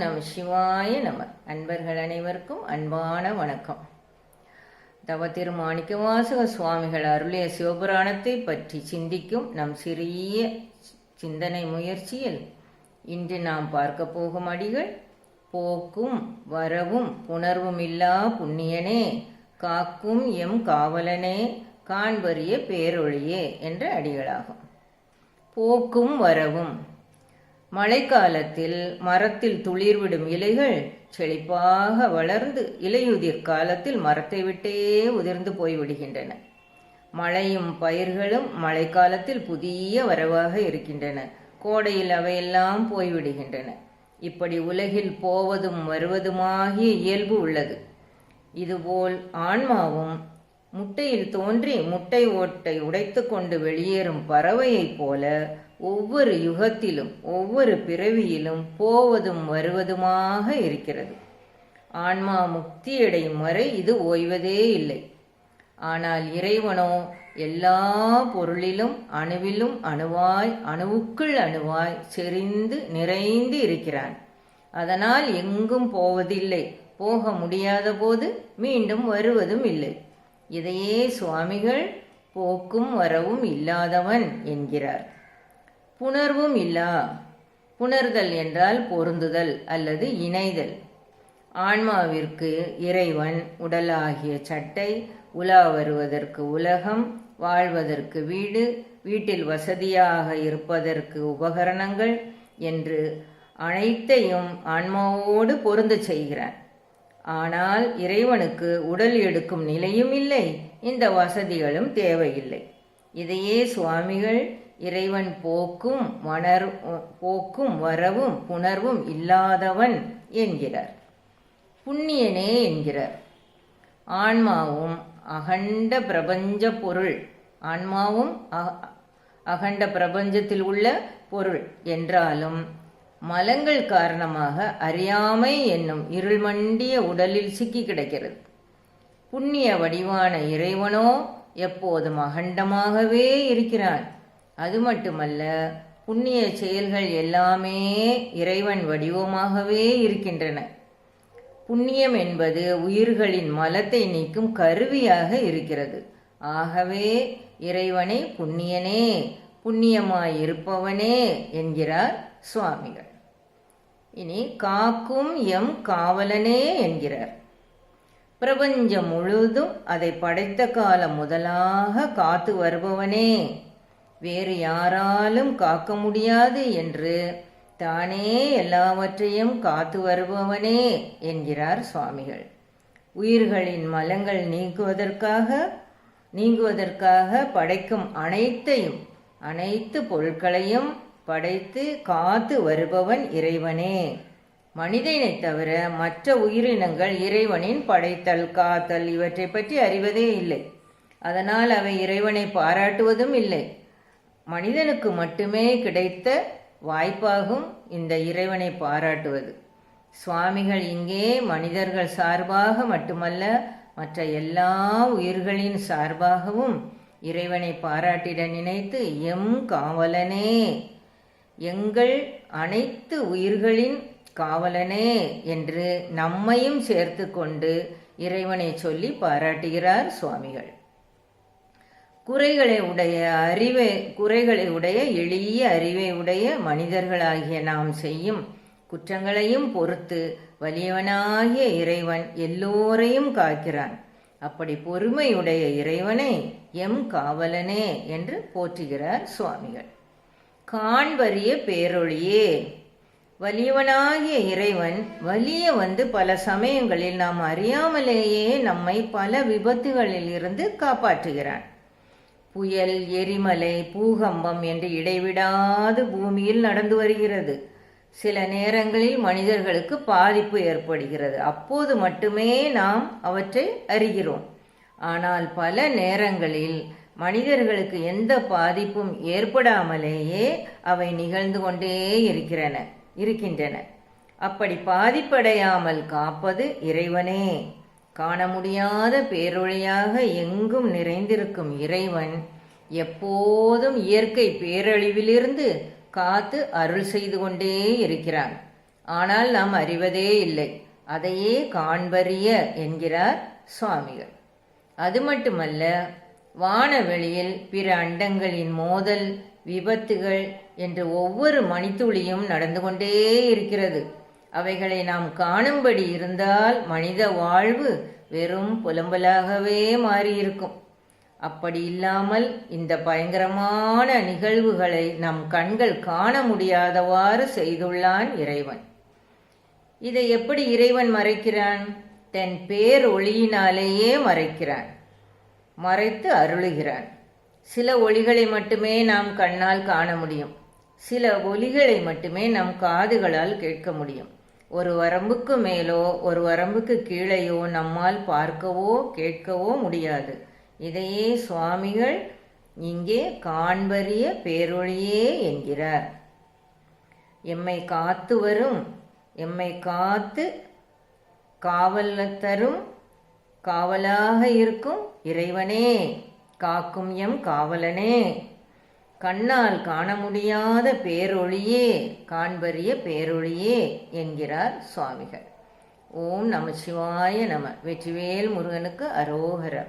நம சிவாய நம. அன்பர்கள் அனைவருக்கும் அன்பான வணக்கம். தவ திருமாணிக்கவாசக சுவாமிகள் அருளிய சிவபுராணத்தை பற்றி சிந்திக்கும் நம் சிறிய சிந்தனை முயற்சியில் இன்று நாம் பார்க்க போகும் அடிகள் போக்கும் வரவும் புணர்வும் இல்லா புண்ணியனே காக்கும் எம் காவலனே காண்பரிய பேரொழியே என்ற அடிகளாகும். போக்கும் வரவும். மழைக்காலத்தில் மரத்தில் துளிர்விடும் இலைகள் செழிப்பாக வளர்ந்து இலையுதிர் காலத்தில் மரத்தை விட்டே உதிர்ந்து போய்விடுகின்றன. மழையும் பயிர்களும் மழைக்காலத்தில் புதிய வரவாக இருக்கின்றன. கோடையில் அவையெல்லாம் போய்விடுகின்றன. இப்படி உலகில் போவதும் வருவதுமாகிய இயல்பு உள்ளது. இதுபோல் ஆன்மாவும் முட்டையில் தோன்றி முட்டை ஓட்டை உடைத்து கொண்டு வெளியேறும் பறவையைப் போல ஒவ்வொரு யுகத்திலும் ஒவ்வொரு பிறவியிலும் போவதும் வருவதுமாக இருக்கிறது. ஆன்மா முக்தியடையும் வரை இது ஓய்வதே இல்லை. ஆனால் இறைவனோ எல்லா பொருளிலும் அணுவிலும் அணுவாய் அணுவுக்குள் அணுவாய் செறிந்து நிறைந்து இருக்கிறான். அதனால் எங்கும் போவதில்லை. போக முடியாத போது மீண்டும் வருவதும் இல்லை. இதையே சுவாமிகள் போக்கும் வரவும் இல்லாதவன் என்கிறார். புணர்வும் இல்லா. புணர்தல் என்றால் பொருந்துதல் அல்லது இணைதல். ஆன்மாவிற்கு இறைவன் உடலாகிய சட்டை, உலா வருவதற்கு உலகம், வாழ்வதற்கு வீடு, வீட்டில் வசதியாக இருப்பதற்கு உபகரணங்கள் என்று அனைத்தையும் ஆன்மாவோடு பொருந்த செய்கிறான். ஆனால் இறைவனுக்கு உடல் எடுக்கும் நிலையும் இல்லை, இந்த வசதிகளும் தேவையில்லை. இதையே சுவாமிகள் இறைவன் போக்கும் வரவும் புணர்வும் இல்லாதவன் என்கிறார். புண்ணியனே என்கிறார். ஆன்மாவும் அகண்ட பிரபஞ்ச பொருள். ஆன்மாவும் அகண்ட பிரபஞ்சத்தில் உள்ள பொருள் என்றாலும் மலங்கள் காரணமாக அறியாமை என்னும் இருள் மண்டிய உடலில் சிக்கி கிடக்கிறது. புண்ணிய வடிவான இறைவனோ எப்போதும் அகண்டமாகவே இருக்கிறான். அது மட்டுமல்ல, புண்ணிய செயல்கள் எல்லாமே இறைவன் வடிவமாகவே இருக்கின்றன. புண்ணியம் என்பது உயிர்களின் மலத்தை நீக்கும் கருவியாக இருக்கிறது. ஆகவே இறைவனை புண்ணியனே, புண்ணியமாயிருப்பவனே என்கிறார் சுவாமிகள். இனி காக்கும் எம் காவலனே என்கிறார். பிரபஞ்சம் முழுதும் அதை படைத்த காலம் முதலாக காத்து வருபவனே, வேறு யாராலும் காக்க முடியாது என்று தானே எல்லாவற்றையும் காத்து வருபவனே என்கிறார் சுவாமிகள். உயிர்களின் மலங்கள் நீங்குவதற்காக படைக்கும் அனைத்து பொருட்களையும் படைத்து காத்து வருபவன் இறைவனே. மனிதனை தவிர மற்ற உயிரினங்கள் இறைவனின் படைத்தல் காத்தல் இவற்றை பற்றி அறிவதே இல்லை. அதனால் அவை இறைவனை பாராட்டுவதும் இல்லை. மனிதனுக்கு மட்டுமே கிடைத்த வாய்ப்பாகும் இந்த இறைவனை பாராட்டுவது. சுவாமிகள் இங்கே மனிதர்கள் சார்பாக மட்டுமல்ல, மற்ற எல்லா உயிர்களின் சார்பாகவும் இறைவனை பாராட்டிட நினைத்து எம் காவலனே, எங்கள் அனைத்து உயிர்களின் காவலனே என்று நம்மையும் சேர்த்து கொண்டு இறைவனை சொல்லி பாராட்டுகிறார் சுவாமிகள். குறைகளை உடைய எளிய அறிவை உடைய மனிதர்களாகிய நாம் செய்யும் குற்றங்களையும் பொறுத்து வலியவனாகிய இறைவன் எல்லோரையும் காக்கிறான். அப்படி பொறுமையுடைய இறைவனை எம் காவலனே என்று போற்றுகிறார் சுவாமிகள். காண்பரிய பேரொழியே. வலியவனாகிய இறைவன் வலிய வந்து பல சமயங்களில் நாம் அறியாமலேயே நம்மை பல விபத்துகளில் இருந்து காப்பாற்றுகிறான். புயல், எரிமலை, பூகம்பம் என்று இடைவிடாது பூமியில் நடந்து வருகிறது. சில நேரங்களில் மனிதர்களுக்கு பாதிப்பு ஏற்படுகிறது. அப்போது மட்டுமே நாம் அவற்றை அறிகிறோம். ஆனால் பல நேரங்களில் மனிதர்களுக்கு எந்த பாதிப்பும் ஏற்படாமலேயே அவை நிகழ்ந்து கொண்டே இருக்கின்றன. அப்படி பாதிப்படையாமல் காப்பது இறைவனே. காண முடியாத பேரொழியாக எங்கும் நிறைந்திருக்கும் இறைவன் எப்போதும் இயற்கை பேரழிவிலிருந்து காத்து அருள் செய்து கொண்டே இருக்கிறான். ஆனால் நாம் அறிவதே இல்லை. அதையே காண்பறிய என்கிறார் சுவாமிகள். அது மட்டுமல்ல, வானவெளியில் பிற அண்டங்களின் மோதல், விபத்துகள் என்று ஒவ்வொரு மணித்துளியும் நடந்து கொண்டே இருக்கிறது. அவைகளை நாம் காணும்படி இருந்தால் மனித வாழ்வு வெறும் புலம்பலாகவே மாறியிருக்கும். அப்படி இல்லாமல் இந்த பயங்கரமான நிகழ்வுகளை நம் கண்கள் காண முடியாதவாறு செய்துள்ளான் இறைவன். இதை எப்படி இறைவன் மறைக்கிறான்? தன் பேர் ஒளியினாலேயே மறைக்கிறான், மறைத்து அருளுகிறான். சில ஒளிகளை மட்டுமே நாம் கண்ணால் காண முடியும், சில ஒலிகளை மட்டுமே நம் காதுகளால் கேட்க முடியும். ஒரு வரம்புக்கு மேலோ ஒரு வரம்புக்கு கீழேயோ நம்மால் பார்க்கவோ கேட்கவோ முடியாது. இதையே சுவாமிகள் இங்கே காண்பறிய பேரொளியே என்கிறார். எம்மை காத்து வரும், எம்மை காத்து காவல் தரும், காவலாக இருக்கும் இறைவனே, காக்கும் எம் காவலனே, கண்ணால் காண முடியாத பேரொளியே, காண்பறிய பேரொளியே என்கிறார் சுவாமிகள். ஓம் நம சிவாய நம. வெற்றிவேல் முருகனுக்கு அரோகரா.